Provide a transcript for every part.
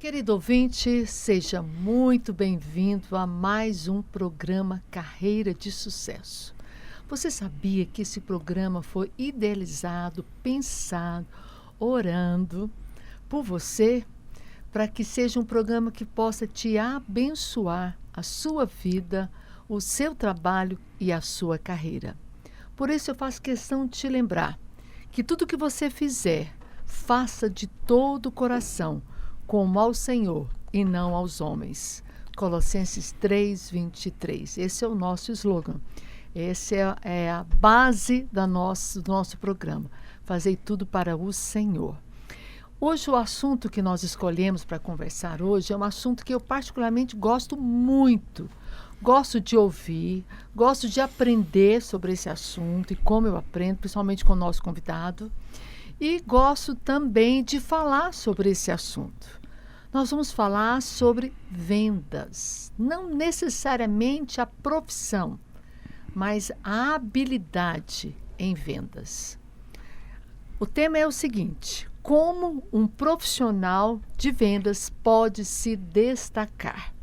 Querido ouvinte, seja muito bem-vindo a mais um programa Carreira de Sucesso. Você sabia que esse programa foi idealizado, pensado, orando por você, para que seja um programa que possa te abençoar a sua vida, o seu trabalho e a sua carreira. Por isso eu faço questão de te lembrar que tudo que você fizer, faça de todo o coração, como ao Senhor e não aos homens. Colossenses 3:23. Esse é o nosso slogan. Essa é a base do nosso programa. Fazei tudo para o Senhor. Hoje o assunto que nós escolhemos para conversar hoje é um assunto que eu particularmente gosto muito. Gosto de ouvir, gosto de aprender sobre esse assunto e como eu aprendo, principalmente com o nosso convidado. E gosto também de falar sobre esse assunto. Nós vamos falar sobre vendas, não necessariamente a profissão, mas a habilidade em vendas. O tema é o seguinte: como um profissional de vendas pode se destacar?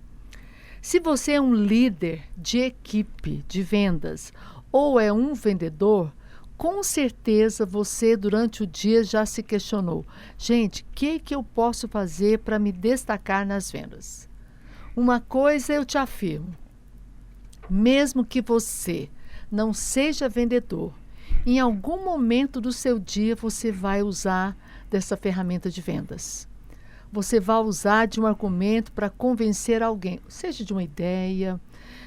Se você é um líder de equipe de vendas ou é um vendedor, com certeza você durante o dia já se questionou: gente, o que eu posso fazer para me destacar nas vendas? Uma coisa eu te afirmo: mesmo que você não seja vendedor, em algum momento do seu dia você vai usar dessa ferramenta de vendas. Você vai usar de um argumento para convencer alguém, seja de uma ideia,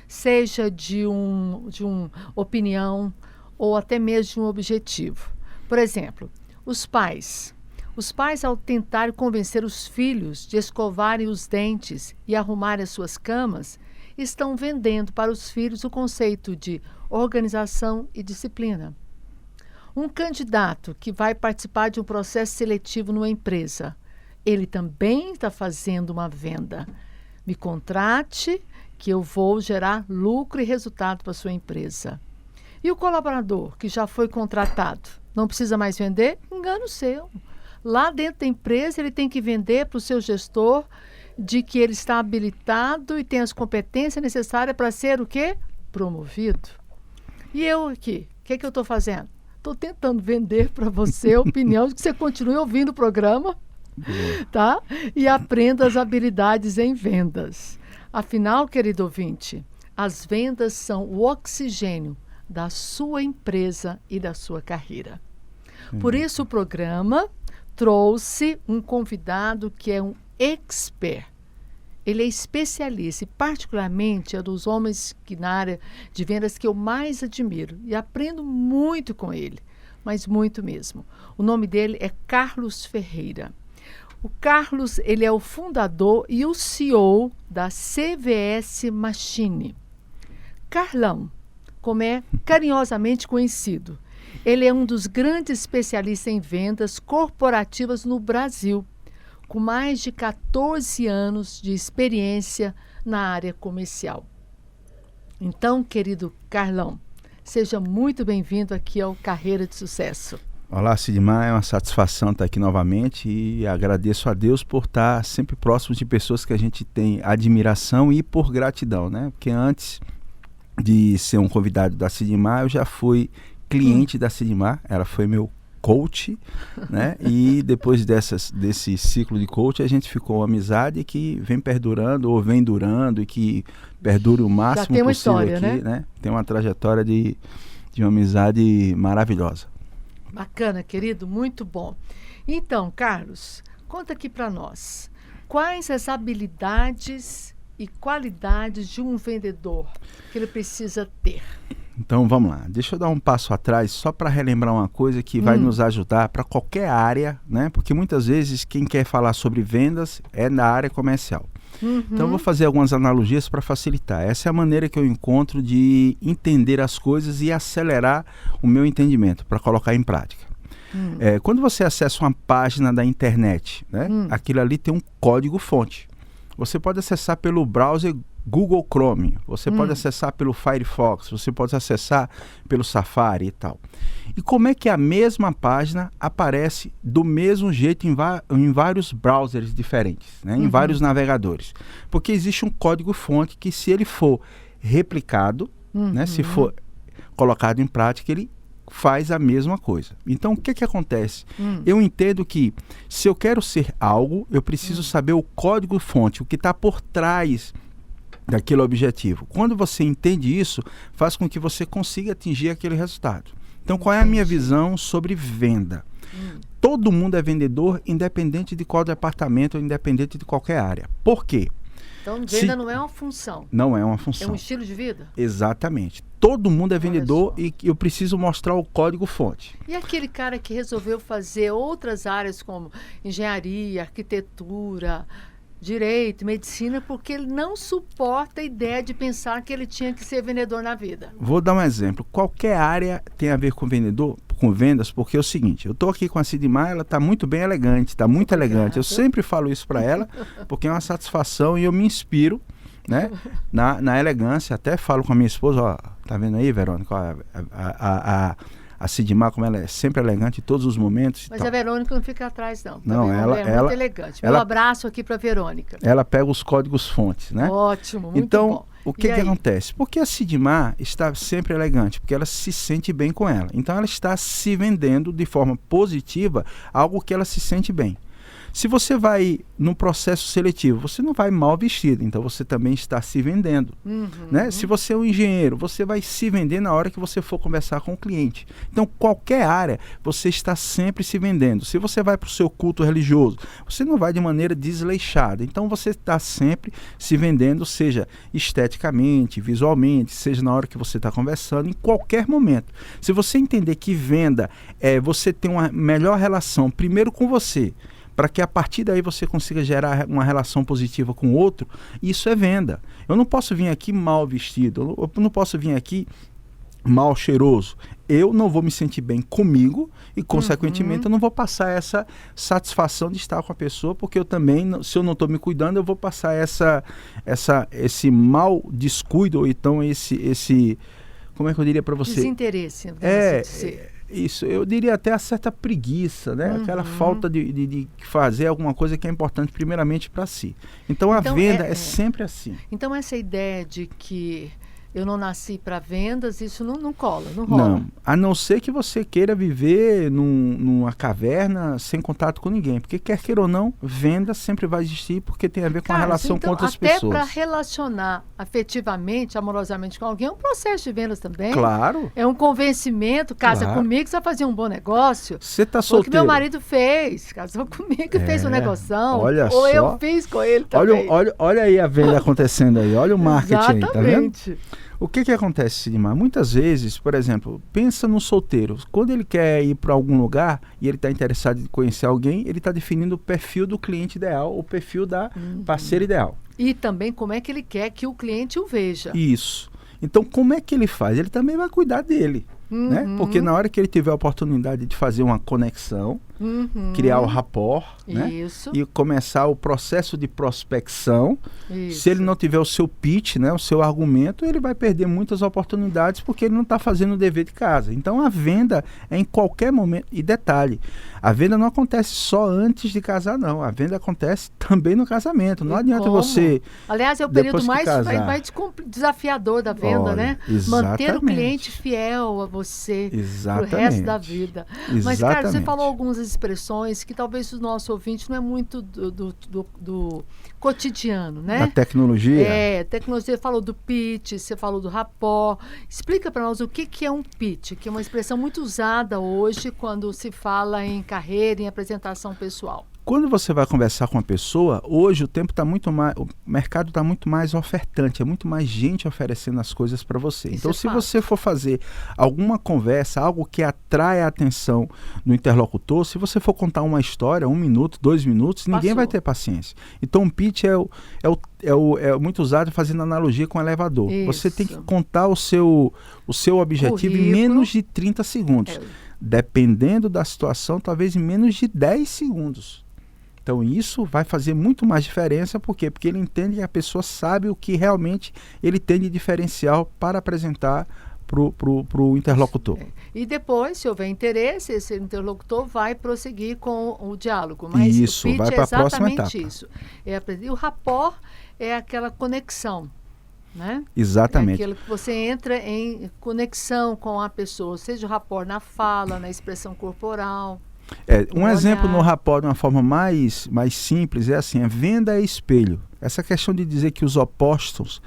seja de uma opinião, ou até mesmo de um objetivo. Por exemplo, os pais. Os pais, ao tentar convencer os filhos de escovarem os dentes e arrumarem as suas camas, estão vendendo para os filhos o conceito de organização e disciplina. Um candidato que vai participar de um processo seletivo numa empresa, ele também está fazendo uma venda. Me contrate que eu vou gerar lucro e resultado para a sua empresa. E o colaborador que já foi contratado, não precisa mais vender? Engano seu. Lá dentro da empresa ele tem que vender para o seu gestor de que ele está habilitado e tem as competências necessárias para ser o quê? Promovido. E eu aqui, o que eu estou fazendo? Estou tentando vender para você a opinião de que você continue ouvindo o programa, tá? E aprenda as habilidades em vendas. Afinal, querido ouvinte, as vendas são o oxigênio da sua empresa e da sua carreira. Por isso o programa trouxe um convidado que é um expert. Ele é especialista e particularmente é dos homens que na área de vendas que eu mais admiro e aprendo muito com ele, mas muito mesmo. O nome dele é Carlos Ferreira. O Carlos, ele é o fundador e o CEO da CVS Machine. Carlão, como é carinhosamente conhecido. Ele é um dos grandes especialistas em vendas corporativas no Brasil, com mais de 14 anos de experiência na área comercial. Então, querido Carlão, seja muito bem-vindo aqui ao Carreira de Sucesso. Olá, Sidmar, é uma satisfação estar aqui novamente e agradeço a Deus por estar sempre próximo de pessoas que a gente tem admiração e por gratidão, né? Porque antes de ser um convidado da Sidmar, eu já fui cliente da Sidmar, ela foi meu coach, né? E depois desse ciclo de coach, a gente ficou uma amizade que vem perdurando ou vem durando e que perdure o máximo já tem uma possível história, aqui, né? Tem uma trajetória de uma amizade maravilhosa. Bacana, querido, muito bom. Então, Carlos, conta aqui para nós, quais as habilidades e qualidades de um vendedor que ele precisa ter? Então vamos lá, deixa eu dar um passo atrás só para relembrar uma coisa que vai nos ajudar para qualquer área, né? Porque muitas vezes quem quer falar sobre vendas é na área comercial. Então eu vou fazer algumas analogias para facilitar. Essa é a maneira que eu encontro de entender as coisas e acelerar o meu entendimento para colocar em prática. Quando você acessa uma página da internet, né? Aquilo ali tem um código-fonte. Você pode acessar pelo browser Google Chrome, você pode acessar pelo Firefox, você pode acessar pelo Safari e tal. E como é que a mesma página aparece do mesmo jeito em vários browsers diferentes, né? Em vários navegadores? Porque existe um código-fonte que, se ele for replicado, né, se for colocado em prática, ele faz a mesma coisa. Então, o que acontece? Eu entendo que, se eu quero ser algo, eu preciso saber o código-fonte, o que está por trás daquele objetivo. Quando você entende isso, faz com que você consiga atingir aquele resultado. Então, qual é a minha visão sobre venda? Todo mundo é vendedor, independente de qual departamento, independente de qualquer área. Por quê? Então, venda não é uma função. Não é uma função. É um estilo de vida? Exatamente. Todo mundo é vendedor e eu preciso mostrar o código-fonte. E aquele cara que resolveu fazer outras áreas como engenharia, arquitetura, direito, medicina, porque ele não suporta a ideia de pensar que ele tinha que ser vendedor na vida? Vou dar um exemplo. Qualquer área tem a ver com vendedor, com vendas, porque é o seguinte, eu estou aqui com a Sidmar, ela está muito bem elegante, está muito elegante. Eu sempre falo isso para ela, porque é uma satisfação e eu me inspiro, né, na elegância. Até falo com a minha esposa, ó, tá vendo aí, Verônica? Ó, a Sidmar, como ela é sempre elegante em todos os momentos. Mas a Verônica não fica atrás, não. Não, ela é muito elegante. Meu abraço aqui para a Verônica. Ela pega os códigos-fontes, né? Ótimo, muito então, bom. O que acontece? Porque a Sidmar está sempre elegante, porque ela se sente bem com ela. Então, ela está se vendendo de forma positiva algo que ela se sente bem. Se você vai num processo seletivo, você não vai mal vestido, então você também está se vendendo. Né? Se você é um engenheiro, você vai se vender na hora que você for conversar com o cliente. Então, qualquer área, você está sempre se vendendo. Se você vai para o seu culto religioso, você não vai de maneira desleixada. Então, você está sempre se vendendo, seja esteticamente, visualmente, seja na hora que você está conversando, em qualquer momento. Se você entender que venda é você ter uma melhor relação, primeiro com você, para que a partir daí você consiga gerar uma relação positiva com o outro, isso é venda. Eu não posso vir aqui mal vestido, eu não posso vir aqui mal cheiroso. Eu não vou me sentir bem comigo e, consequentemente, eu não vou passar essa satisfação de estar com a pessoa, porque eu também, se eu não estou me cuidando, eu vou passar esse mal descuido, ou então esse como é que eu diria para você? Desinteresse. Isso, eu diria até a certa preguiça, né? Aquela falta de fazer alguma coisa que é importante primeiramente para si. Então, a venda é sempre assim. Então, essa ideia de que eu não nasci para vendas, isso não cola, não rola. Não, a não ser que você queira viver numa caverna sem contato com ninguém. Porque quer queira ou não, venda sempre vai existir, porque tem a ver com a relação com outras pessoas. Até para relacionar afetivamente, amorosamente com alguém, é um processo de vendas também. Claro. É um convencimento, casa comigo, você vai fazer um bom negócio. Você está solteiro. O que meu marido fez, casou comigo e fez um negoção. Olha ou só. eu fiz com ele também. Olha aí a venda acontecendo aí, olha o marketing Exatamente. aí, tá vendo? O que acontece, Sidmar? Muitas vezes, por exemplo, pensa no solteiro. Quando ele quer ir para algum lugar e ele está interessado em conhecer alguém, ele está definindo o perfil do cliente ideal, o perfil da parceira ideal. E também como é que ele quer que o cliente o veja. Isso. Então, como é que ele faz? Ele também vai cuidar dele. Né? Porque na hora que ele tiver a oportunidade de fazer uma conexão, criar o rapport, né? E começar o processo de prospecção, se ele não tiver o seu pitch, né? O seu argumento, ele vai perder muitas oportunidades porque ele não está fazendo o dever de casa. Então, a venda é em qualquer momento. E detalhe, a venda não acontece só antes de casar, não. A venda acontece também no casamento. Não adianta você... Aliás, é o período mais desafiador da venda, né? Manter o cliente fiel a você pro resto da vida. Mas, cara, você falou algumas expressões que talvez o nosso ouvinte não é muito do cotidiano, né? Da tecnologia. Tecnologia. Você falou do pitch, você falou do rapport. Explica para nós o que é um pitch, que é uma expressão muito usada hoje quando se fala em carreira, em apresentação pessoal. Quando você vai conversar com uma pessoa, hoje o mercado está muito mais ofertante, é muito mais gente oferecendo as coisas para você. Então, se você for fazer alguma conversa, algo que atrai a atenção do interlocutor, se você for contar uma história, 1 minuto, 2 minutos, ninguém vai ter paciência. Então, o pitch é muito usado fazendo analogia com o elevador. Isso. Você tem que contar o seu objetivo em menos de 30 segundos. Dependendo da situação, talvez em menos de 10 segundos. Então isso vai fazer muito mais diferença, por quê? Porque ele entende que a pessoa sabe o que realmente ele tem de diferencial para apresentar para o interlocutor. E depois, se houver interesse, esse interlocutor vai prosseguir com o diálogo. Mas Isso, o pitch vai para a próxima etapa. isso. E o rapport é aquela conexão, né? Exatamente. É aquilo que você entra em conexão com a pessoa, seja o rapport na fala, na expressão corporal. Um exemplo no rapport de uma forma mais simples é assim, venda é espelho. Essa questão de dizer que os opostos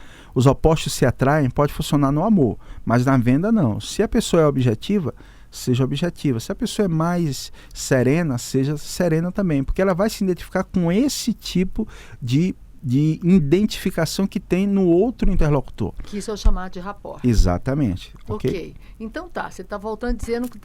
se atraem pode funcionar no amor, mas na venda não. Se a pessoa é objetiva, seja objetiva. Se a pessoa é mais serena, seja serena também, porque ela vai se identificar com esse tipo de identificação que tem no outro interlocutor. Que isso é o chamado de rapport. Exatamente. Ok. Então você está voltando dizendo que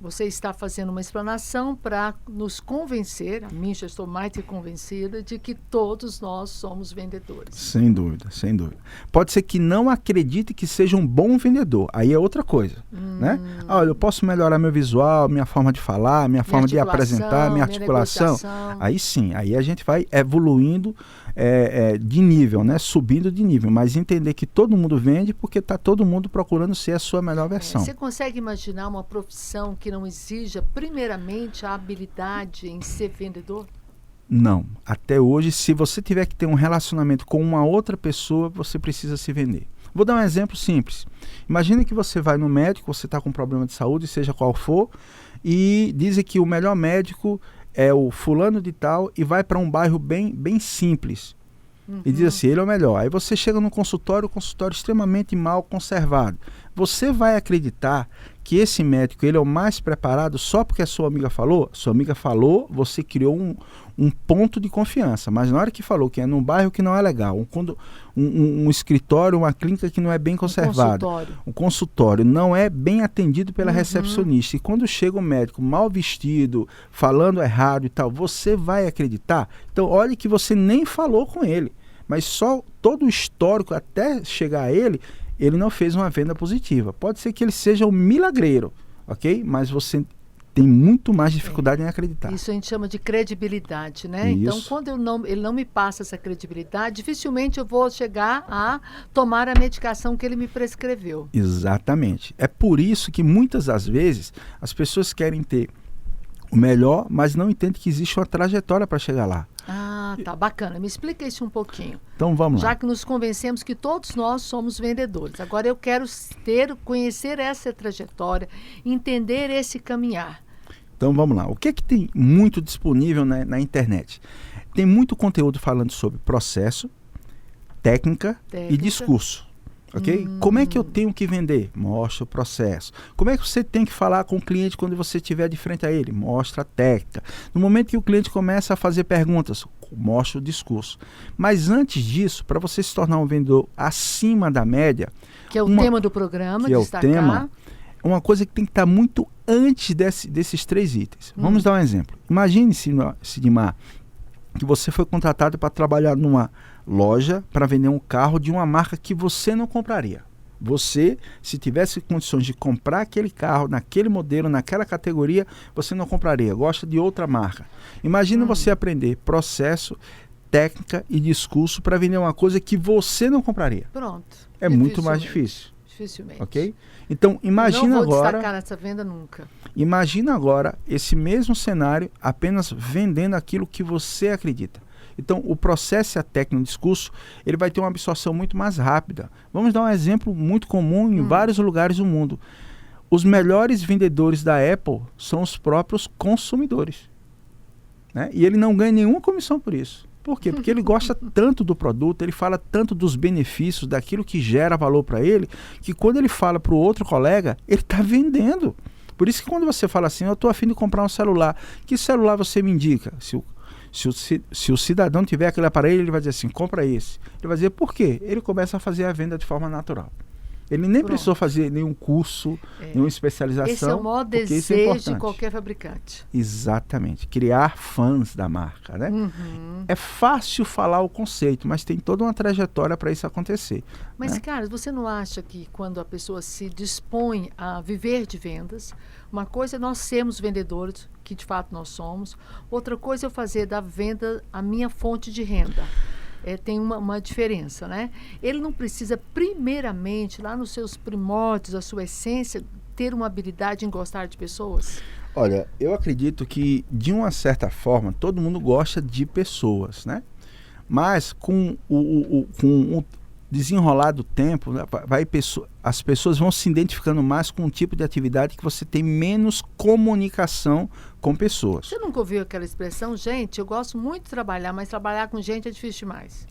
você está fazendo uma explanação para nos convencer, a mim já estou mais que convencida, de que todos nós somos vendedores. Sem dúvida, sem dúvida. Pode ser que não acredite que seja um bom vendedor, aí é outra coisa. Né? Olha, eu posso melhorar meu visual, minha forma de falar, minha forma de apresentar, minha articulação. Aí sim, aí a gente vai evoluindo de nível, né? Subindo de nível, mas entender que todo mundo vende porque está todo mundo procurando ser a sua melhor versão. Você consegue imaginar uma profissão que não exija primeiramente a habilidade em ser vendedor? Não. Até hoje, se você tiver que ter um relacionamento com uma outra pessoa, você precisa se vender. Vou dar um exemplo simples. Imagine que você vai no médico, você está com um problema de saúde, seja qual for, e dizem que o melhor médico é o fulano de tal e vai para um bairro bem simples. E diz assim, ele é o melhor. Aí você chega no consultório, o consultório extremamente mal conservado. Você vai acreditar que esse médico ele é o mais preparado só porque a sua amiga falou? Sua amiga falou, você criou um ponto de confiança. Mas na hora que falou que é num bairro que não é legal, um escritório, uma clínica que não é bem conservada, um consultório não é bem atendido pela recepcionista. E quando chega o médico mal vestido, falando errado e tal, você vai acreditar? Então olhe que você nem falou com ele. Mas só todo o histórico até chegar a ele não fez uma venda positiva. Pode ser que ele seja um milagreiro, ok? Mas você tem muito mais dificuldade em acreditar. Isso a gente chama de credibilidade, né? Isso. Então, quando ele não me passa essa credibilidade, dificilmente eu vou chegar a tomar a medicação que ele me prescreveu. Exatamente. É por isso que muitas das vezes as pessoas querem ter o melhor, mas não entendem que existe uma trajetória para chegar lá. Ah, tá bacana. Me explica isso um pouquinho. Então vamos lá. Já que nos convencemos que todos nós somos vendedores. Agora eu quero conhecer essa trajetória, entender esse caminhar. Então vamos lá. O que tem muito disponível na internet? Tem muito conteúdo falando sobre processo, técnica e discurso. Ok? Como é que eu tenho que vender? Mostra o processo. Como é que você tem que falar com o cliente quando você estiver de frente a ele? Mostra a técnica. No momento que o cliente começa a fazer perguntas, mostra o discurso. Mas antes disso, para você se tornar um vendedor acima da média... Que é o tema do programa, que destacar. É o tema, uma coisa que tem que estar muito antes desses 3 itens. Vamos dar um exemplo. Imagine, Sidmar, que você foi contratado para trabalhar numa loja para vender um carro de uma marca que você não compraria. Você, se tivesse condições de comprar aquele carro, naquele modelo, naquela categoria, você não compraria. Gosta de outra marca. Imagina você aprender processo, técnica e discurso para vender uma coisa que você não compraria. Pronto. É muito mais difícil. Dificilmente. Ok? Então, imagina agora... Não vou destacar nessa venda nunca. Imagina agora esse mesmo cenário apenas vendendo aquilo que você acredita. Então, o processo e a técnica do discurso, ele vai ter uma absorção muito mais rápida. Vamos dar um exemplo muito comum em vários lugares do mundo. Os melhores vendedores da Apple são os próprios consumidores. Né? E ele não ganha nenhuma comissão por isso. Por quê? Porque ele gosta tanto do produto, ele fala tanto dos benefícios, daquilo que gera valor para ele, que quando ele fala para o outro colega, ele está vendendo. Por isso que quando você fala assim, eu estou a fim de comprar um celular, que celular você me indica? Se o cidadão tiver aquele aparelho, ele vai dizer assim, compra esse. Ele vai dizer, por quê? Ele começa a fazer a venda de forma natural. Ele nem precisou fazer nenhum curso, nenhuma especialização. Esse é o maior desejo de qualquer fabricante. Exatamente. Criar fãs da marca, né? É fácil falar o conceito, mas tem toda uma trajetória para isso acontecer. Mas, né? Carlos, você não acha que quando a pessoa se dispõe a viver de vendas, uma coisa é nós sermos vendedores, que de fato nós somos, outra coisa é eu fazer da venda a minha fonte de renda. Tem uma diferença, né? Ele não precisa, primeiramente, lá nos seus primórdios, a sua essência, ter uma habilidade em gostar de pessoas? Olha, eu acredito que, de uma certa forma, todo mundo gosta de pessoas, né? Mas com o desenrolar do tempo, né, as pessoas vão se identificando mais com um tipo de atividade que você tem menos comunicação com pessoas. Você nunca ouviu aquela expressão? Gente, eu gosto muito de trabalhar, mas trabalhar com gente é difícil demais.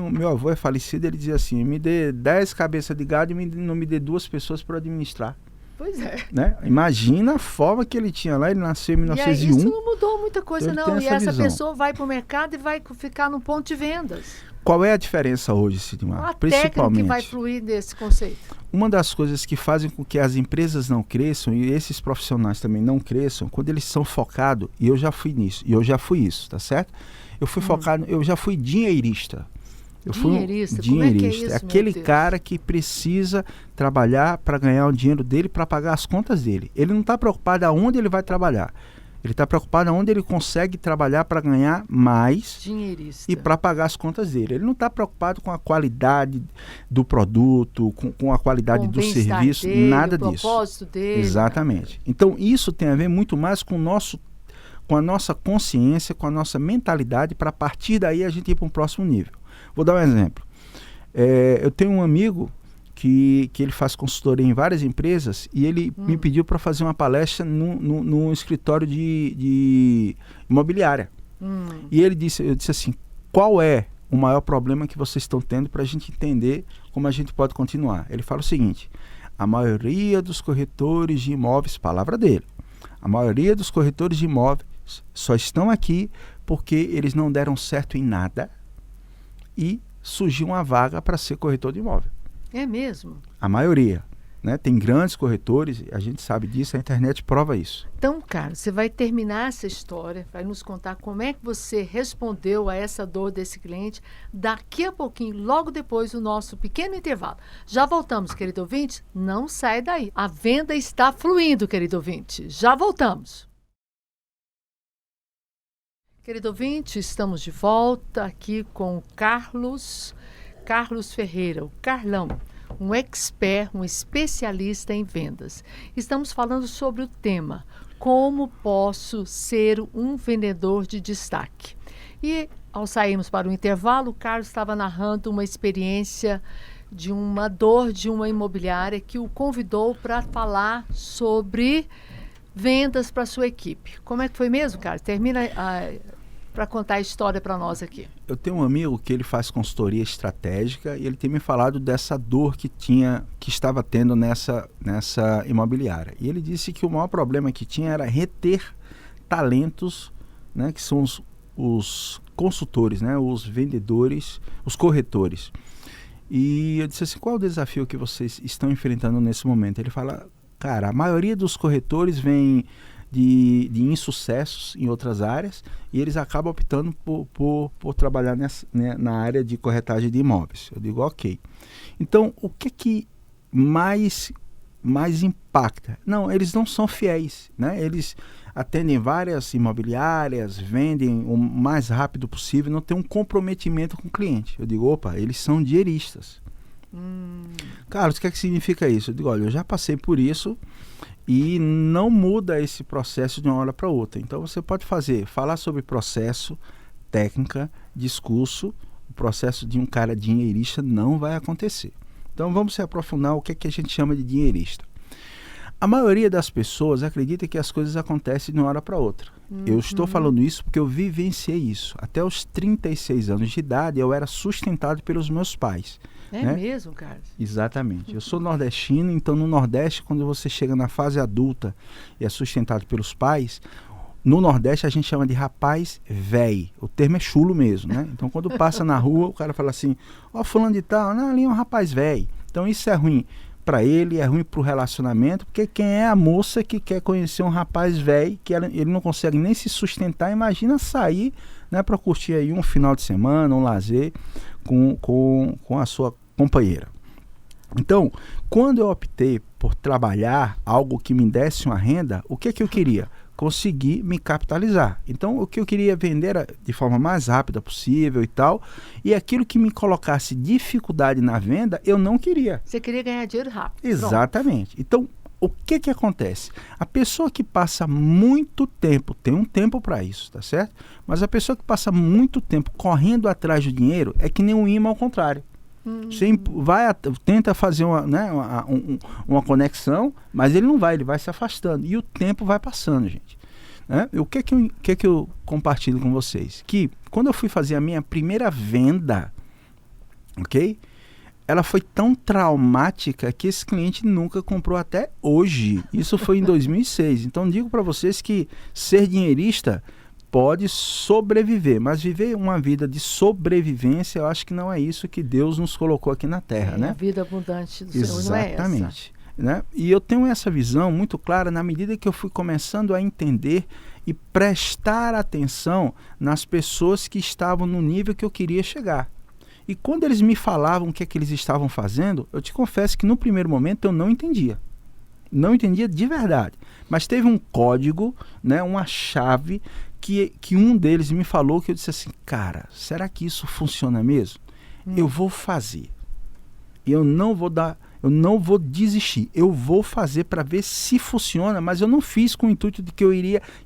Meu avô é falecido, ele dizia assim, me dê 10 cabeças de gado e não me dê 2 pessoas para administrar. Pois é. Né? Imagina a forma que ele tinha lá, ele nasceu em 1901. E isso não mudou muita coisa, então não. E essa visão. Pessoa vai para o mercado e vai ficar no ponto de vendas. Qual é a diferença hoje, Sidmar? A técnica que vai fluir desse conceito. Uma das coisas que fazem com que as empresas não cresçam e esses profissionais também não cresçam, quando eles são focados, e eu já fui nisso, e eu já fui isso, tá certo? Eu fui focado, eu já fui dinheirista. Dinheirista? Como é que é isso, aquele cara que precisa trabalhar para ganhar o dinheiro dele, para pagar as contas dele. Ele não está preocupado aonde ele vai trabalhar. Ele está preocupado aonde ele consegue trabalhar para ganhar mais e para pagar as contas dele. Ele não está preocupado com a qualidade do produto, com a qualidade do serviço, nada disso. O propósito dele. Exatamente. Então, isso tem a ver muito mais com a nossa consciência, com a nossa mentalidade, para a partir daí a gente ir para um próximo nível. Vou dar um exemplo. Eu tenho um amigo que ele faz consultoria em várias empresas e ele me pediu para fazer uma palestra num escritório de imobiliária. E eu disse assim, qual é o maior problema que vocês estão tendo para a gente entender como a gente pode continuar? Ele fala o seguinte, a maioria dos corretores de imóveis, palavra dele, a maioria dos corretores de imóveis só estão aqui porque eles não deram certo em nada e surgiu uma vaga para ser corretor de imóvel. É mesmo? A maioria. Né? Tem grandes corretores, a gente sabe disso, a internet prova isso. Então, cara, você vai terminar essa história, vai nos contar como é que você respondeu a essa dor desse cliente daqui a pouquinho, logo depois do nosso pequeno intervalo. Já voltamos, querido ouvinte? Não sai daí. A venda está fluindo, querido ouvinte. Já voltamos. Querido ouvinte, estamos de volta aqui com o Carlos Ferreira, o Carlão, um expert, um especialista em vendas. Estamos falando sobre o tema, como posso ser um vendedor de destaque. E ao sairmos para o intervalo, o Carlos estava narrando uma experiência de uma dor de uma imobiliária que o convidou para falar sobre vendas para a sua equipe. Como é que foi mesmo, Carlos? Termina para contar a história para nós aqui. Eu tenho um amigo que ele faz consultoria estratégica e ele tem me falado dessa dor que estava tendo nessa imobiliária. E ele disse que o maior problema que tinha era reter talentos, né, que são os consultores, né, os vendedores, os corretores. E eu disse assim, qual é o desafio que vocês estão enfrentando nesse momento? Ele fala, cara, a maioria dos corretores vem de insucessos em outras áreas e eles acabam optando por trabalhar na área de corretagem de imóveis. Eu digo, ok. Então, o que mais impacta? Não, eles não são fiéis, né? Eles atendem várias imobiliárias, vendem o mais rápido possível, não tem um comprometimento com o cliente. Eu digo, opa, eles são dinheiristas. Carlos, o que significa isso? Eu digo, olha, eu já passei por isso e não muda esse processo de uma hora para outra. Então você pode falar sobre processo, técnica, discurso, o processo de um cara dinheirista não vai acontecer. Então vamos se aprofundar o que a gente chama de dinheirista. A maioria das pessoas acredita que as coisas acontecem de uma hora para outra. Eu estou falando isso porque eu vivenciei isso. Até os 36 anos de idade eu era sustentado pelos meus pais. É mesmo, Carlos? Exatamente. Eu sou nordestino, então no Nordeste, quando você chega na fase adulta e é sustentado pelos pais, no Nordeste a gente chama de rapaz véi. O termo é chulo mesmo, né? Então quando passa na rua, o cara fala assim, ó, fulano de tal, não, ali é um rapaz véi. Então isso é ruim para ele, é ruim para o relacionamento, porque quem é a moça que quer conhecer um rapaz velho, que ele não consegue nem se sustentar, imagina sair, né, para curtir aí um final de semana, um lazer com a sua companheira. Então, quando eu optei por trabalhar algo que me desse uma renda, o que eu queria? Conseguir me capitalizar. Então, o que eu queria vender era de forma mais rápida possível e tal, e aquilo que me colocasse dificuldade na venda, eu não queria. Você queria ganhar dinheiro rápido. Exatamente. Pronto. Então, o que acontece? A pessoa que passa muito tempo, tem um tempo para isso, tá certo? Mas a pessoa que passa muito tempo correndo atrás do dinheiro é que nem um imã ao contrário. Você tenta fazer uma conexão, mas ele não vai, ele vai se afastando. E o tempo vai passando, gente. Né? O que eu compartilho com vocês? Que quando eu fui fazer a minha primeira venda, ok? Ela foi tão traumática que esse cliente nunca comprou até hoje. Isso foi em 2006. Então digo para vocês que ser dinheirista pode sobreviver, mas viver uma vida de sobrevivência, eu acho que não é isso que Deus nos colocou aqui na Terra, né? A vida abundante do Senhor não é essa. Exatamente. Né? E eu tenho essa visão muito clara na medida que eu fui começando a entender e prestar atenção nas pessoas que estavam no nível que eu queria chegar. E quando eles me falavam o que é que eles estavam fazendo, eu te confesso que no primeiro momento eu não entendia. Não entendia de verdade. Mas teve um código, né, uma chave que um deles me falou, que eu disse assim, cara, será que isso funciona mesmo? Eu vou fazer. Eu não vou desistir. Eu vou fazer para ver se funciona, mas eu não fiz com o intuito de que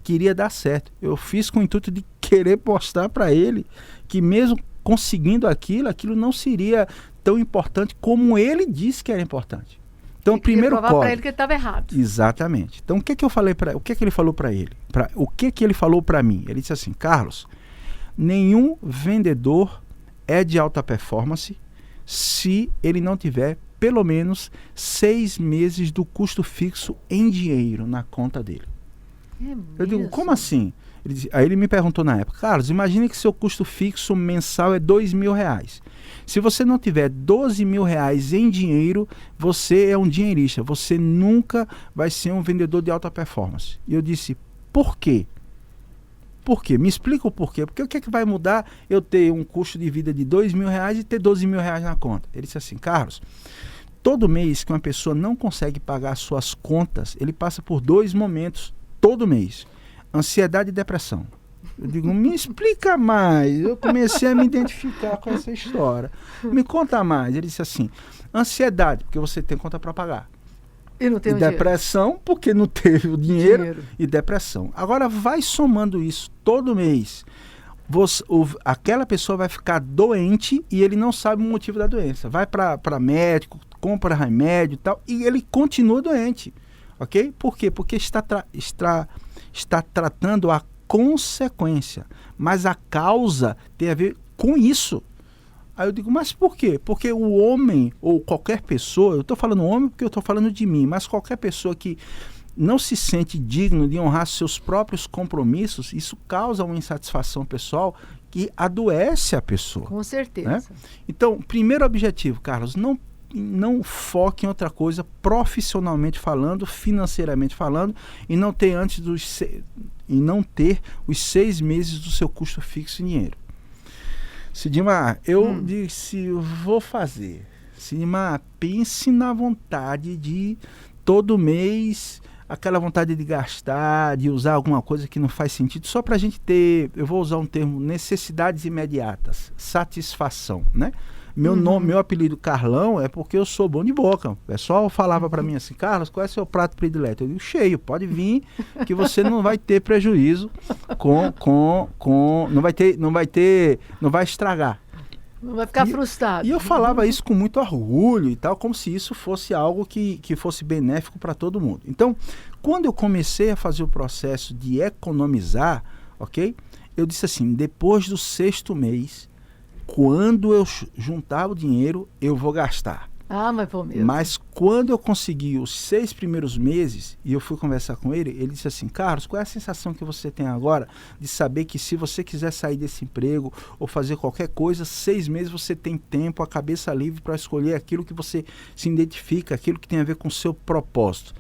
queria dar certo. Eu fiz com o intuito de querer mostrar para ele que mesmo conseguindo aquilo não seria tão importante como ele disse que era importante. Então, o primeiro código para ele que ele estava errado. Exatamente. Então, o que eu falei para, o que ele falou para ele? O que ele falou para mim? Ele disse assim: Carlos, nenhum vendedor é de alta performance se ele não tiver pelo menos 6 meses do custo fixo em dinheiro na conta dele. Eu digo, como assim? Aí ele me perguntou na época, Carlos, imagine que seu custo fixo mensal é R$2.000. Se você não tiver R$12.000 em dinheiro, você é um dinheirista. Você nunca vai ser um vendedor de alta performance. E eu disse, por quê? Por quê? Me explica o porquê. Porque o que é que vai mudar eu ter um custo de vida de R$2.000 e ter R$12.000 na conta? Ele disse assim, Carlos, todo mês que uma pessoa não consegue pagar suas contas, ele passa por 2 momentos todo mês. Ansiedade e depressão. Eu digo, me explica mais. Eu comecei a me identificar com essa história. Me conta mais. Ele disse assim, ansiedade, porque você tem conta para pagar. E não tem depressão, porque não teve o dinheiro. E depressão. Agora vai somando isso todo mês. Aquela pessoa vai ficar doente e ele não sabe o motivo da doença. Vai para médico, compra remédio e tal, e ele continua doente. Ok? Por quê? Porque está tratando a consequência, mas a causa tem a ver com isso. Aí eu digo, mas por quê? Porque o homem, ou qualquer pessoa, eu estou falando homem porque eu estou falando de mim, mas qualquer pessoa que não se sente digno de honrar seus próprios compromissos, isso causa uma insatisfação pessoal que adoece a pessoa. Com certeza. Né? Então, primeiro objetivo, Carlos, não foque em outra coisa, profissionalmente falando, financeiramente falando, e não ter os 6 meses do seu custo fixo em dinheiro. Sidmar, eu disse, eu vou fazer. Sidmar, pense na vontade de todo mês, aquela vontade de gastar, de usar alguma coisa que não faz sentido, só para a gente ter, eu vou usar um termo, necessidades imediatas, satisfação, né? Meu apelido Carlão é porque eu sou bom de boca. O pessoal falava para mim assim, Carlos, qual é o seu prato predileto? Eu digo, cheio, pode vir, que você não vai ter prejuízo não vai estragar. Não vai ficar frustrado. E eu falava isso com muito orgulho e tal, como se isso fosse algo que fosse benéfico para todo mundo. Então, quando eu comecei a fazer o processo de economizar, ok? Eu disse assim, depois do 6º mês, quando eu juntar o dinheiro, eu vou gastar. Ah, mas foi mesmo. Mas quando eu consegui os 6 primeiros meses e eu fui conversar com ele, ele disse assim: Carlos, qual é a sensação que você tem agora de saber que se você quiser sair desse emprego ou fazer qualquer coisa, 6 meses você tem tempo, a cabeça livre para escolher aquilo que você se identifica, aquilo que tem a ver com o seu propósito.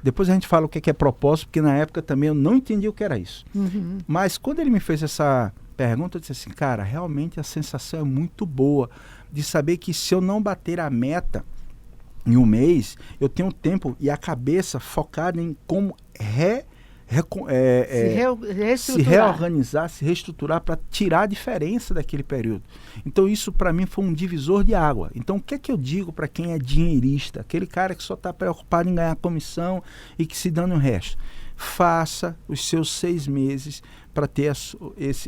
Depois a gente fala o que é propósito, porque na época também eu não entendi o que era isso. Uhum. Mas quando ele me fez essa pergunta, eu disse assim: cara, realmente a sensação é muito boa de saber que se eu não bater a meta em um mês, eu tenho tempo e a cabeça focada em como se reorganizar, se reestruturar para tirar a diferença daquele período. Então isso para mim foi um divisor de água. Então o que é que eu digo para quem é dinheirista? Aquele cara que só está preocupado em ganhar comissão e que se dane o resto. Faça os seus 6 meses para ter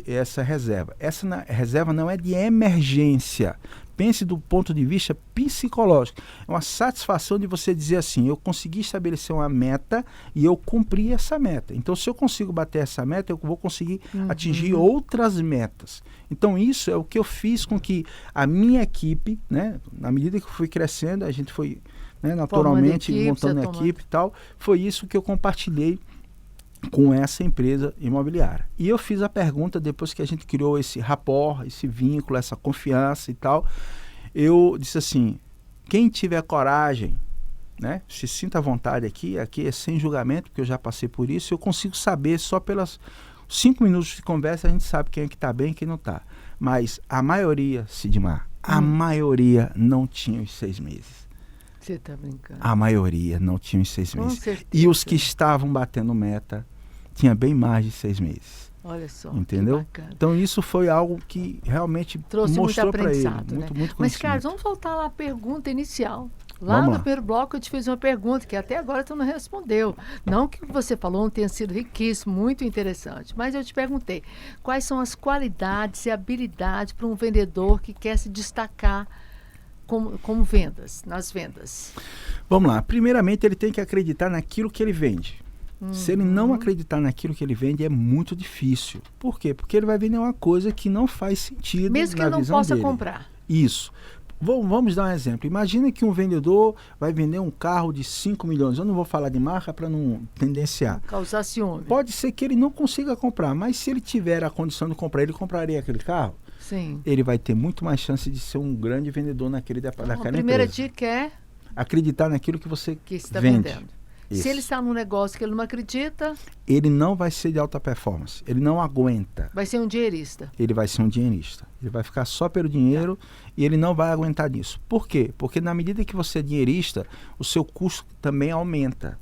essa reserva. Essa reserva não é de emergência. Pense do ponto de vista psicológico. É uma satisfação de você dizer assim: eu consegui estabelecer uma meta e eu cumpri essa meta. Então, se eu consigo bater essa meta, eu vou conseguir atingir outras metas. Então, isso é o que eu fiz com que a minha equipe, né, na medida que eu fui crescendo, a gente foi, né, naturalmente montando a equipe e tal, foi isso que eu compartilhei com essa empresa imobiliária. E eu fiz a pergunta, depois que a gente criou esse rapport, esse vínculo, essa confiança e tal, eu disse assim: quem tiver coragem, né, se sinta à vontade aqui é sem julgamento, porque eu já passei por isso, eu consigo saber só pelas 5 minutos de conversa, a gente sabe quem é que está bem e quem não está. Mas a maioria, Sidmar, a maioria não tinha os 6 meses. Você está brincando. A maioria não tinha os 6 meses. Com certeza. E os que estavam batendo meta tinha bem mais de 6 meses. Olha só, entendeu? Que bacana. Então isso foi algo que realmente trouxe mostrou muito para ele. aprendizado, né? Muito Mas, Carlos, vamos voltar lá à pergunta inicial. Lá Vamos no lá. primeiro bloco eu te fiz uma pergunta que até agora tu não respondeu. Não que o que você falou não tenha sido riquíssimo, muito interessante, mas eu te perguntei quais são as qualidades e habilidades para um vendedor que quer se destacar como vendas, nas vendas. Vamos lá. Primeiramente, ele tem que acreditar naquilo que ele vende. Se ele não acreditar naquilo que ele vende, é muito difícil. Por quê? Porque ele vai vender uma coisa que não faz sentido mesmo que na ele não visão possa dele. comprar. Isso. Vamos dar um exemplo. Imagina que um vendedor vai vender um carro de 5 milhões. Eu não vou falar de marca para não tendenciar. Causar ciúme. Pode ser que ele não consiga comprar, mas se ele tiver a condição de comprar, ele compraria aquele carro? Sim. Ele vai ter muito mais chance de ser um grande vendedor naquela A empresa. primeira dica é acreditar naquilo que você está vende. vendendo. Isso. Se ele está num negócio que ele não acredita, ele não vai ser de alta performance. Ele não aguenta. vai ser um dinheirista. Ele vai ser um dinheirista. Ele vai ficar só pelo dinheiro e ele não vai aguentar nisso. Por quê? Porque na medida que você é dinheirista, o seu custo também aumenta.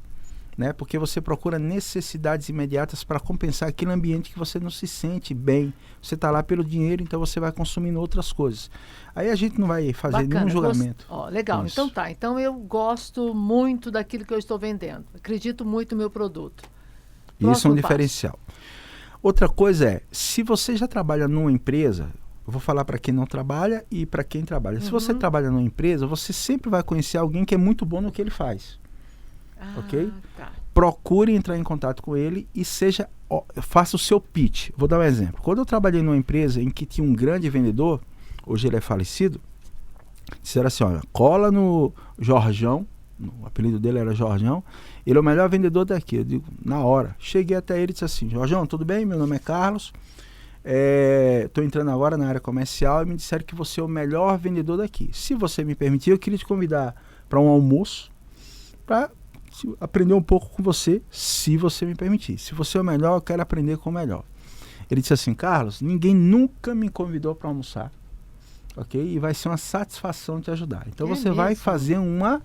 Né? Porque você procura necessidades imediatas para compensar aquele ambiente que você não se sente bem. Você está lá pelo dinheiro, então você vai consumindo outras coisas. Aí a gente não vai fazer nenhum julgamento. Legal, Isso. então tá. Então eu gosto muito daquilo que eu estou vendendo. Acredito muito no meu produto. Isso é um Próximo diferencial. Outra coisa é, se você já trabalha numa empresa, eu vou falar para quem não trabalha e para quem trabalha. Se você trabalha numa empresa, você sempre vai conhecer alguém que é muito bom no que ele faz. Ok? Tá. Procure entrar em contato com ele e faça o seu pitch. Vou dar um exemplo. Quando eu trabalhei numa empresa em que tinha um grande vendedor, hoje ele é falecido, disseram assim: olha, cola no Jorjão, o apelido dele era Jorjão, ele é o melhor vendedor daqui. Eu digo, na hora. Cheguei até ele e disse assim: Jorjão, tudo bem? Meu nome é Carlos, estou entrando agora na área comercial e me disseram que você é o melhor vendedor daqui. Se você me permitir, eu queria te convidar para um almoço para aprender um pouco com você, se você me permitir. Se você é o melhor, eu quero aprender com o melhor. Ele disse assim: Carlos, ninguém nunca me convidou para almoçar, ok? E vai ser uma satisfação te ajudar. Então você vai fazer uma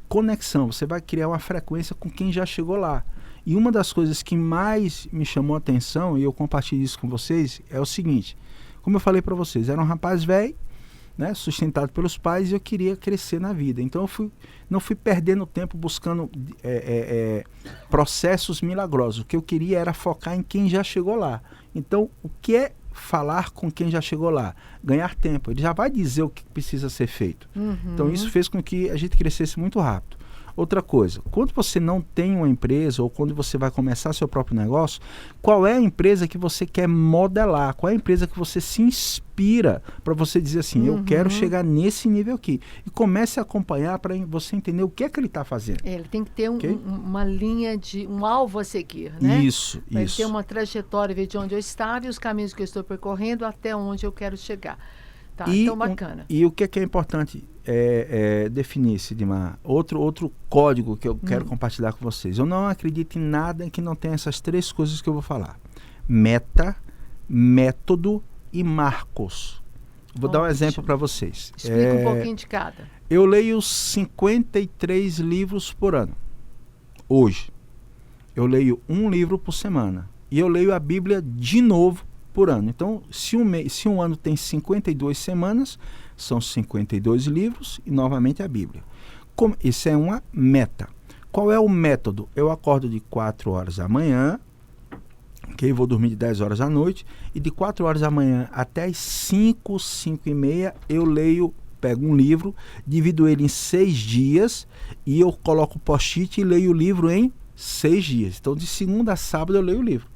conexão, você vai criar uma frequência com quem já chegou lá. E uma das coisas que mais me chamou a atenção, e eu compartilho isso com vocês, é o seguinte: como eu falei para vocês, era um rapaz velho, né, sustentado pelos pais, e eu queria crescer na vida. Então eu não fui perdendo tempo buscando processos milagrosos. O que eu queria era focar em quem já chegou lá. Então, o que é falar com quem já chegou lá? Ganhar tempo. Ele já vai dizer o que precisa ser feito. Então isso fez com que a gente crescesse muito rápido. Outra coisa, quando você não tem uma empresa ou quando você vai começar seu próprio negócio, qual é a empresa que você quer modelar? Qual é a empresa que você se inspira para você dizer assim, eu quero chegar nesse nível aqui? E comece a acompanhar para você entender o que é que ele está fazendo. Ele tem que ter uma linha um alvo a seguir, né? Isso. Ele ter uma trajetória, ver de onde eu estava e os caminhos que eu estou percorrendo até onde eu quero chegar. Tá, então bacana. E o que é importante definir, Sidmar? Outro código que eu quero compartilhar com vocês. Eu não acredito em nada que não tenha essas 3 coisas que eu vou falar. Meta, método e marcos. Vou dar um exemplo para vocês. Explica um pouquinho de cada. Eu leio 53 livros por ano. Hoje. Eu leio um livro por semana. E eu leio a Bíblia de novo por ano. Então, se um ano tem 52 semanas, são 52 livros e novamente a Bíblia. Isso é uma meta. Qual é o método? Eu acordo de 4 horas da manhã, okay? Vou dormir de 10 horas da noite, e de 4 horas da manhã até as 5, 5 e meia, eu pego um livro, divido ele em 6 dias, e eu coloco post-it e leio o livro em 6 dias. Então, de segunda a sábado eu leio o livro.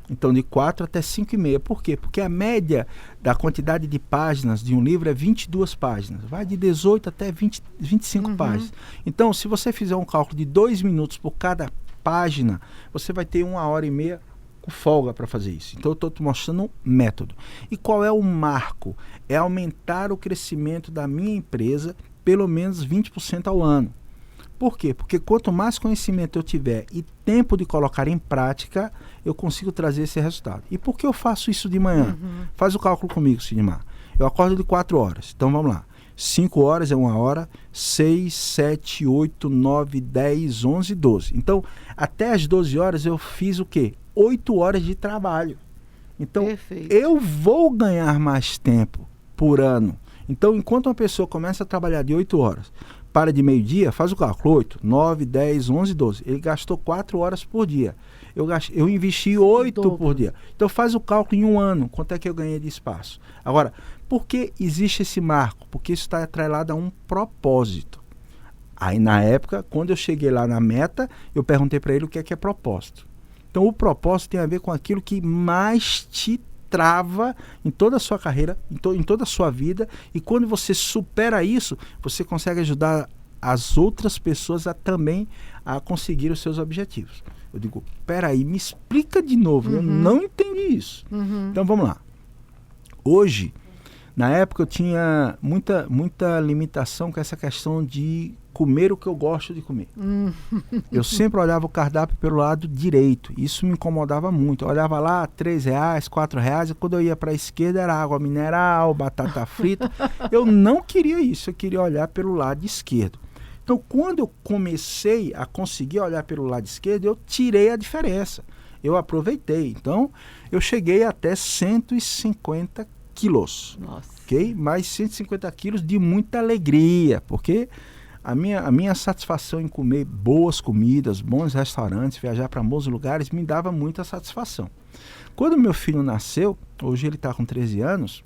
Então, de 4 até 5 e meia. Por quê? Porque a média da quantidade de páginas de um livro é 22 páginas. Vai de 18 até 25 páginas. Então, se você fizer um cálculo de 2 minutos por cada página, você vai ter 1 hora e meia com folga para fazer isso. Então, eu estou te mostrando um método. E qual é o marco? É aumentar o crescimento da minha empresa pelo menos 20% ao ano. Por quê? Porque quanto mais conhecimento eu tiver e tempo de colocar em prática, eu consigo trazer esse resultado. E por que eu faço isso de manhã? Faz o cálculo comigo, Sidmar. Eu acordo de 4 horas. Então vamos lá. 5 horas é 1 hora, 6, 7, 8, 9, 10, 11, 12. Então, até as 12 horas eu fiz o quê? 8 horas de trabalho. Então, perfeito. Eu vou ganhar mais tempo por ano. Então, enquanto uma pessoa começa a trabalhar de 8 horas, para de meio-dia, faz o cálculo, 8, 9, 10, 11, 12. Ele gastou 4 horas por dia. Eu investi 8 por dia. Então faz o cálculo em um ano, quanto é que eu ganhei de espaço. Agora, por que existe esse marco? Porque isso está atrelado a um propósito. Aí na época, quando eu cheguei lá na meta, eu perguntei para ele o que é propósito. Então o propósito tem a ver com aquilo que mais te trava em toda a sua carreira, em toda a sua vida, e quando você supera isso, você consegue ajudar as outras pessoas também a conseguir os seus objetivos. Eu digo, peraí, me explica de novo, eu não entendi isso. Então vamos lá. Hoje, na época eu tinha muita limitação com essa questão de comer o que eu gosto de comer. Eu sempre olhava o cardápio pelo lado direito. Isso me incomodava muito. Eu olhava lá, R$3, R$4, e quando eu ia para a esquerda era água mineral, batata frita. Eu não queria isso, eu queria olhar pelo lado esquerdo. Então, quando eu comecei a conseguir olhar pelo lado esquerdo, eu tirei a diferença. Eu aproveitei. Então, eu cheguei até 150 quilos. Nossa. Okay? Mais 150 quilos de muita alegria, porque a minha satisfação em comer boas comidas, bons restaurantes, viajar para bons lugares, me dava muita satisfação. Quando meu filho nasceu, hoje ele está com 13 anos,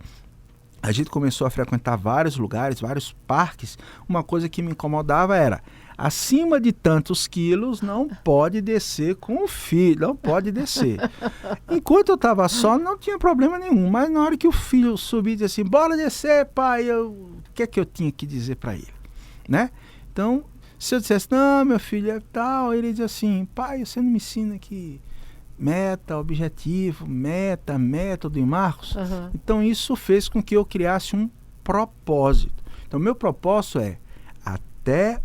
a gente começou a frequentar vários lugares, vários parques. Uma coisa que me incomodava era, acima de tantos quilos, não pode descer com o filho, não pode descer. Enquanto eu estava só, não tinha problema nenhum, mas na hora que o filho subia e dizia assim, bora descer, pai, o que é que eu tinha que dizer para ele? Né? Então, se eu dissesse, não, meu filho é tal, ele dizia assim, pai, você não me ensina que meta, objetivo, método e marcos? Então, isso fez com que eu criasse um propósito. Então, meu propósito é, até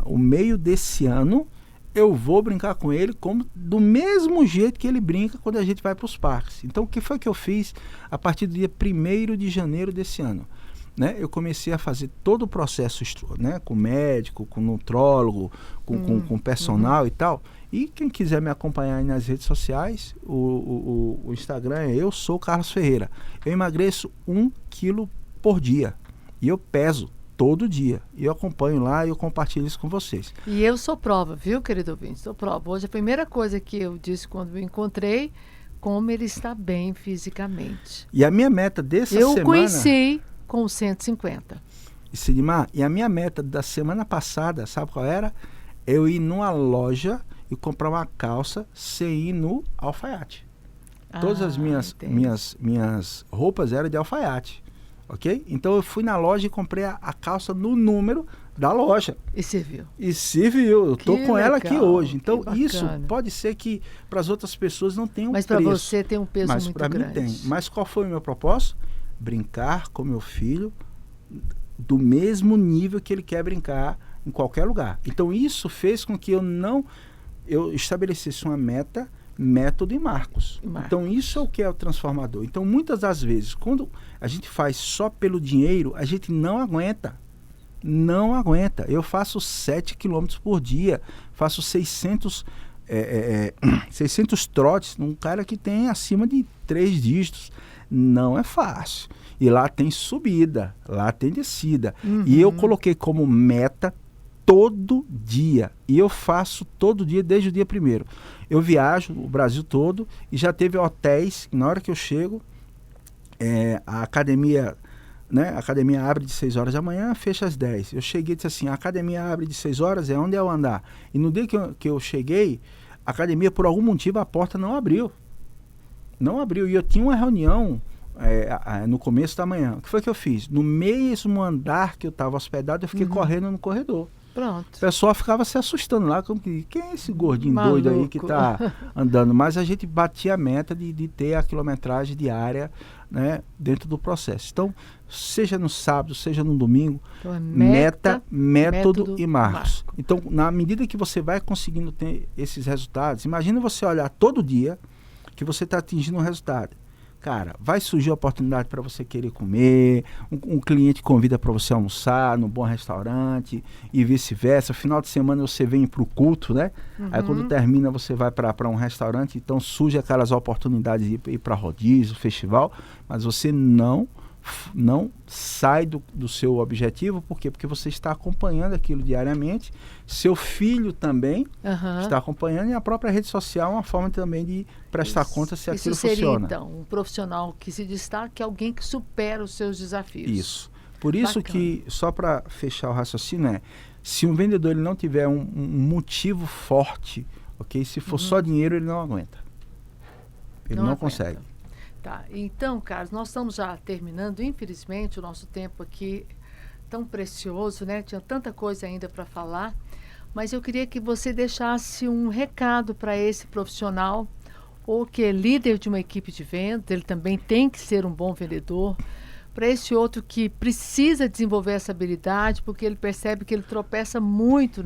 o meio desse ano, eu vou brincar com ele do mesmo jeito que ele brinca quando a gente vai para os parques. Então, o que foi que eu fiz a partir do dia 1º de janeiro desse ano? Né, eu comecei a fazer todo o processo, né, com médico, com nutrólogo, com personal e tal. E quem quiser me acompanhar aí nas redes sociais, o Instagram é Eu Sou Carlos Ferreira. Eu emagreço 1 quilo por dia. E eu peso todo dia. E eu acompanho lá e eu compartilho isso com vocês. E eu sou prova, viu, querido ouvinte? Sou prova. Hoje a primeira coisa que eu disse quando me encontrei, como ele está bem fisicamente. E a minha meta dessa semana... Eu conheci com 150. E Sidmar, e a minha meta da semana passada, sabe qual era? Eu ir numa loja e comprar uma calça sem ir no alfaiate. Todas as minhas roupas eram de alfaiate, ok? Então eu fui na loja e comprei a calça no número da loja. E serviu. E serviu. Eu tô com ela aqui hoje. Então isso pode ser que para as outras pessoas não tenha um preço. Mas para você tem um peso muito grande. Mas para mim tem. Mas qual foi o meu propósito? Brincar com meu filho do mesmo nível que ele quer brincar em qualquer lugar. Então isso fez com que eu estabelecesse uma meta, método e marcos. Então isso é o que é o transformador. Então muitas das vezes, quando a gente faz só pelo dinheiro, a gente não aguenta. Não aguenta. Eu faço 7 quilômetros por dia, faço 600 trotes num cara que tem acima de 3 dígitos. Não é fácil. E lá tem subida, lá tem descida. E eu coloquei como meta todo dia. E eu faço todo dia, desde o dia 1º. Eu viajo o Brasil todo e já teve hotéis, na hora que eu chego, a academia, né? A academia abre de 6 horas da manhã, fecha às 10. Eu cheguei e disse assim, a academia abre de 6 horas, é onde eu andar. E no dia que eu cheguei, a academia, por algum motivo, a porta não abriu. Não abriu. E eu tinha uma reunião no começo da manhã. O que foi que eu fiz? No mesmo andar que eu estava hospedado, eu fiquei correndo no corredor. Pronto. O pessoal ficava se assustando lá, como que, quem é esse gordinho doido aí que está andando? Mas a gente batia a meta de ter a quilometragem diária, né, dentro do processo. Então, seja no sábado, seja no domingo, então meta, método e marcos. Então, na medida que você vai conseguindo ter esses resultados, imagina você olhar todo dia que você está atingindo um resultado. Cara, vai surgir a oportunidade para você querer comer, um cliente convida para você almoçar num bom restaurante e vice-versa. Final de semana você vem para o culto, né? Aí quando termina você vai para um restaurante, então surge aquelas oportunidades de ir para rodízio, festival, mas você não sai do seu objetivo. Por quê? Porque você está acompanhando aquilo diariamente, seu filho também está acompanhando, e a própria rede social é uma forma também de prestar conta se aquilo funciona. Isso seria, então, um profissional que se destaca, é alguém que supera os seus desafios. Isso. Por isso que, só para fechar o raciocínio, se um vendedor ele não tiver um motivo forte, ok? Se for só dinheiro, ele não aguenta. Ele não consegue. Tá, então, Carlos, nós estamos já terminando, infelizmente, o nosso tempo aqui tão precioso, né? Tinha tanta coisa ainda para falar, mas eu queria que você deixasse um recado para esse profissional, ou que é líder de uma equipe de vendas, ele também tem que ser um bom vendedor, para esse outro que precisa desenvolver essa habilidade, porque ele percebe que ele tropeça muito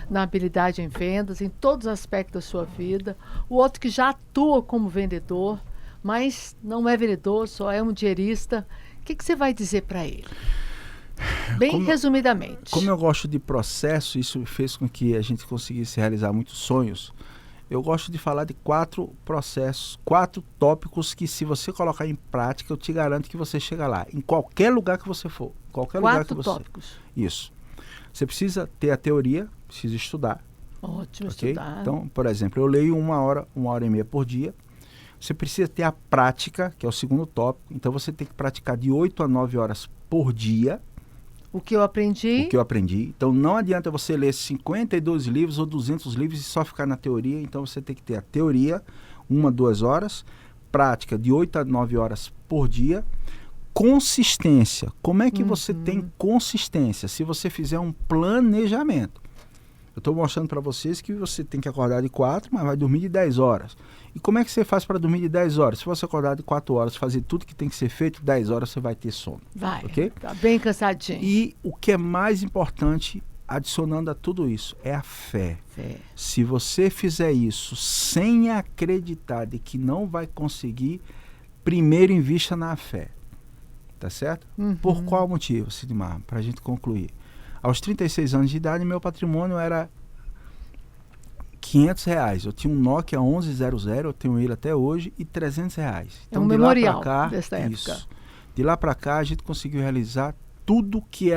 na habilidade em vendas, em todos os aspectos da sua vida, o outro que já atua como vendedor, mas não é vendedor, só é um diarista. O que você vai dizer para ele? Bem resumidamente. Como eu gosto de processo, isso fez com que a gente conseguisse realizar muitos sonhos. Eu gosto de falar de 4 processos, 4 tópicos que, se você colocar em prática, eu te garanto que você chega lá. Em qualquer lugar que você for. Qualquer lugar que você... 4 tópicos. Isso. Você precisa ter a teoria, precisa estudar. Ótimo, okay? Estudar. Então, por exemplo, eu leio 1 hora e meia por dia. Você precisa ter a prática, que é o segundo tópico. Então, você tem que praticar de 8 a 9 horas por dia. O que eu aprendi. Então, não adianta você ler 52 livros ou 200 livros e só ficar na teoria. Então, você tem que ter a teoria, 1 a 2 horas. Prática de 8 a 9 horas por dia. Consistência. Como é que você tem consistência? Se você fizer um planejamento. Eu estou mostrando para vocês que você tem que acordar de 4, mas vai dormir de 10 horas. E como é que você faz para dormir de 10 horas? Se você acordar de 4 horas, fazer tudo que tem que ser feito, 10 horas você vai ter sono. Vai, okay? Tá bem cansadinho. E o que é mais importante, adicionando a tudo isso, é a fé. Se você fizer isso sem acreditar de que não vai conseguir, primeiro invista na fé. Tá certo? Por qual motivo, Sidmar? Para a gente concluir. Aos 36 anos de idade, meu patrimônio era R$500. Eu tinha um Nokia 1100, eu tenho ele até hoje, e R$300. Então, um memorial desta época. Isso. De lá para cá, a gente conseguiu realizar tudo que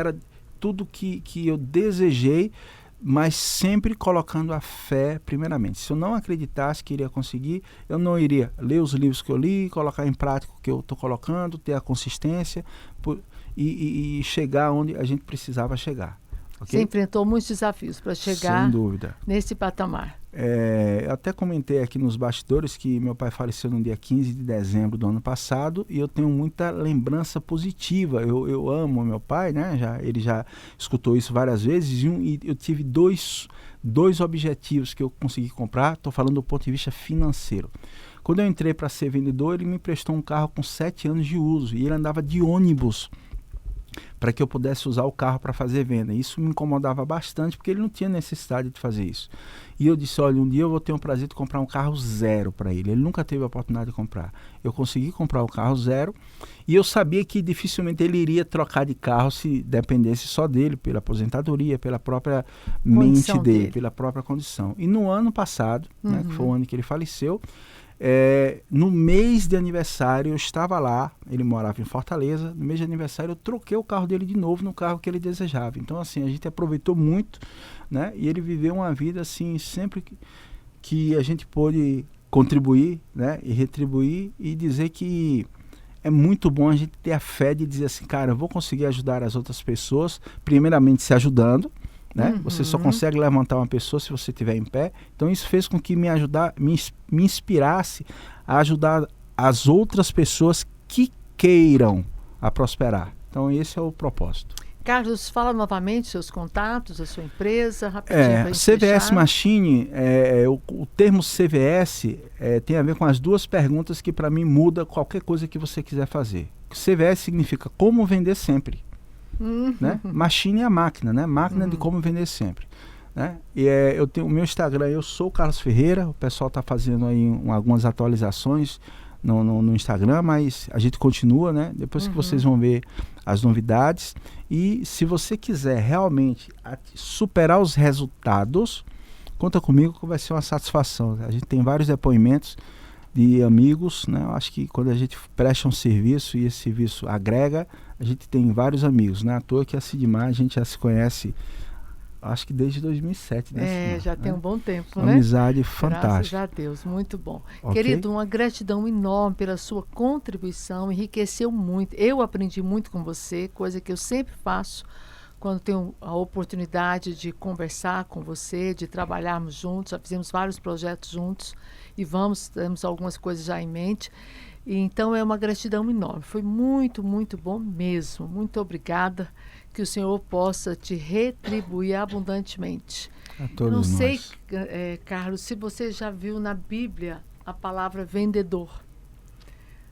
eu desejei mas sempre colocando a fé primeiramente. Se eu não acreditasse que iria conseguir, eu não iria ler os livros que eu li, colocar em prática o que eu estou colocando, ter a consistência e chegar onde a gente precisava chegar. Okay? Você enfrentou muitos desafios para chegar sem dúvida nesse patamar. Eu até comentei aqui nos bastidores que meu pai faleceu no dia 15 de dezembro do ano passado e eu tenho muita lembrança positiva. Eu amo meu pai, né? Ele já escutou isso várias vezes e eu tive dois objetivos que eu consegui comprar. Estou falando do ponto de vista financeiro. Quando eu entrei para ser vendedor, ele me emprestou um carro com 7 anos de uso e ele andava de ônibus para que eu pudesse usar o carro para fazer venda. Isso me incomodava bastante, porque ele não tinha necessidade de fazer isso. E eu disse, olha, um dia eu vou ter o prazer de comprar um carro zero para ele. Ele nunca teve a oportunidade de comprar. Eu consegui comprar o carro zero e eu sabia que dificilmente ele iria trocar de carro se dependesse só dele, pela aposentadoria, pela própria mente dele, pela própria condição. E no ano passado, né, que foi o ano que ele faleceu, no mês de aniversário eu estava lá, ele morava em Fortaleza, no mês de aniversário eu troquei o carro dele de novo no carro que ele desejava. Então assim, a gente aproveitou muito, né? E ele viveu uma vida assim, sempre que a gente pôde contribuir, né? E retribuir e dizer que é muito bom a gente ter a fé de dizer assim, cara, eu vou conseguir ajudar as outras pessoas, primeiramente se ajudando, né? Você só consegue levantar uma pessoa se você estiver em pé. Então isso fez com que me inspirasse a ajudar as outras pessoas que queiram a prosperar. Então esse é o propósito. Carlos, fala novamente seus contatos, a sua empresa, rapidinho. CVS Machine, o termo CVS tem a ver com as duas perguntas que para mim muda qualquer coisa que você quiser fazer. CVS significa como vender sempre. Né? Machine é a máquina, né? Máquina de como vender sempre, né? E eu tenho o meu Instagram, eu sou o Carlos Ferreira. O pessoal está fazendo aí algumas atualizações no Instagram, mas a gente continua, né? Depois que vocês vão ver as novidades. E se você quiser realmente superar os resultados, conta comigo que vai ser uma satisfação. A gente tem vários depoimentos de amigos, né? Eu acho que quando a gente presta um serviço e esse serviço agrega, a gente tem vários amigos, né? À toa que a Sidmar, a gente já se conhece, acho que desde 2007, né? Sidmar, já tem um bom tempo, uma né? Amizade fantástica. Graças a Deus, muito bom. Okay? Querido, uma gratidão enorme pela sua contribuição, enriqueceu muito. Eu aprendi muito com você, coisa que eu sempre faço quando tenho a oportunidade de conversar com você, de trabalharmos juntos. Já fizemos vários projetos juntos e temos algumas coisas já em mente. E então é uma gratidão enorme. Foi muito, muito bom mesmo. Muito obrigada. Que o Senhor possa te retribuir abundantemente. Eu não sei, Carlos, se você já viu na Bíblia a palavra vendedor.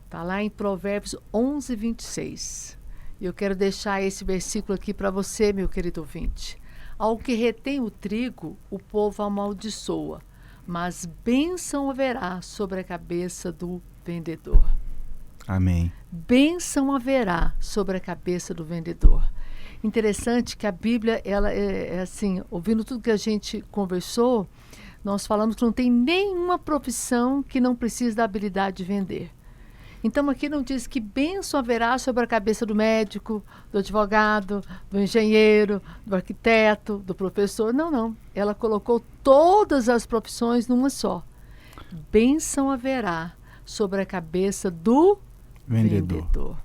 Está lá em Provérbios 11, 26. E eu quero deixar esse versículo aqui para você, meu querido ouvinte. Ao que retém o trigo, o povo amaldiçoa, mas bênção haverá sobre a cabeça do vendedor. Amém. Bênção haverá sobre a cabeça do vendedor. Interessante que a Bíblia, ela é assim, ouvindo tudo que a gente conversou, nós falamos que não tem nenhuma profissão que não precise da habilidade de vender. Então aqui não diz que bênção haverá sobre a cabeça do médico, do advogado, do engenheiro, do arquiteto, do professor. Não, não. Ela colocou todas as profissões numa só. Bênção haverá sobre a cabeça do vendedor.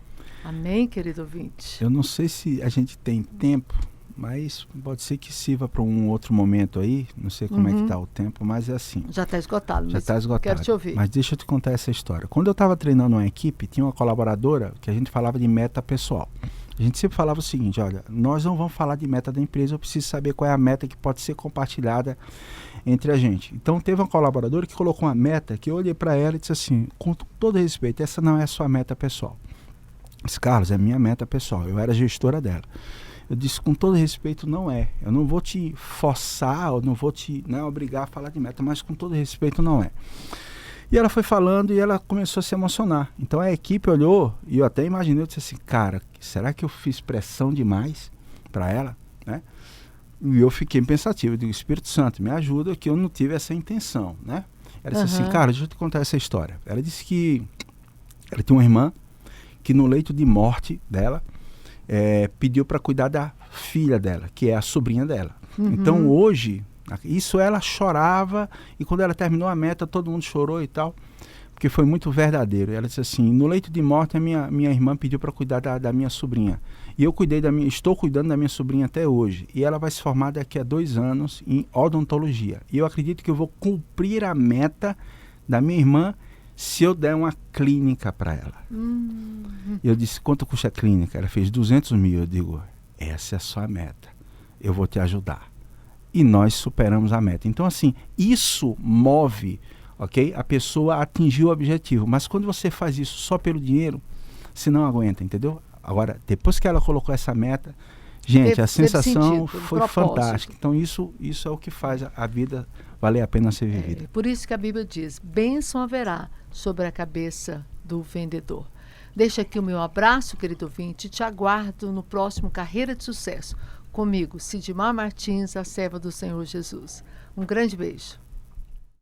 Amém, querido ouvinte? Eu não sei se a gente tem tempo, mas pode ser que sirva para um outro momento aí. Não sei como é que está o tempo, mas é assim. Já está esgotado. Já está esgotado. Quero te ouvir. Mas deixa eu te contar essa história. Quando eu estava treinando uma equipe, tinha uma colaboradora que a gente falava de meta pessoal. A gente sempre falava o seguinte, olha, nós não vamos falar de meta da empresa, eu preciso saber qual é a meta que pode ser compartilhada entre a gente. Então teve uma colaboradora que colocou uma meta que eu olhei para ela e disse assim, com todo respeito, essa não é a sua meta pessoal. Eu disse, Carlos, é minha meta pessoal. Eu era gestora dela. Eu disse, com todo respeito, não é. Eu não vou te forçar, eu não vou te obrigar a falar de meta, mas com todo respeito, não é. E ela foi falando e ela começou a se emocionar. Então a equipe olhou e eu até imaginei, eu disse assim, cara, será que eu fiz pressão demais para ela? Né? E eu fiquei pensativo. Eu digo, Espírito Santo, me ajuda, que eu não tive essa intenção. Né? Ela disse assim, cara, deixa eu te contar essa história. Ela disse que ela tem uma irmã que no leito de morte dela, pediu para cuidar da filha dela, que é a sobrinha dela. Então hoje, isso ela chorava, e quando ela terminou a meta, todo mundo chorou e tal, porque foi muito verdadeiro. Ela disse assim: no leito de morte, a minha irmã pediu para cuidar da minha sobrinha. E eu estou cuidando da minha sobrinha até hoje. E ela vai se formar daqui a 2 anos em odontologia. E eu acredito que eu vou cumprir a meta da minha irmã se eu der uma clínica para ela. Eu disse: quanto custa a clínica? Ela fez 200 mil. Eu digo: essa é a sua meta. Eu vou te ajudar. E nós superamos a meta. Então, assim, isso move, ok? A pessoa a atingir o objetivo. Mas quando você faz isso só pelo dinheiro, você não aguenta, entendeu? Agora, depois que ela colocou essa meta, gente, a sensação foi fantástica. Então, isso é o que faz a vida valer a pena ser vivida. Por isso que a Bíblia diz: bênção haverá sobre a cabeça do vendedor. Deixa aqui o meu abraço, querido ouvinte, e te aguardo no próximo Carreira de Sucesso. Comigo, Sidmar Martins, a serva do Senhor Jesus. Um grande beijo.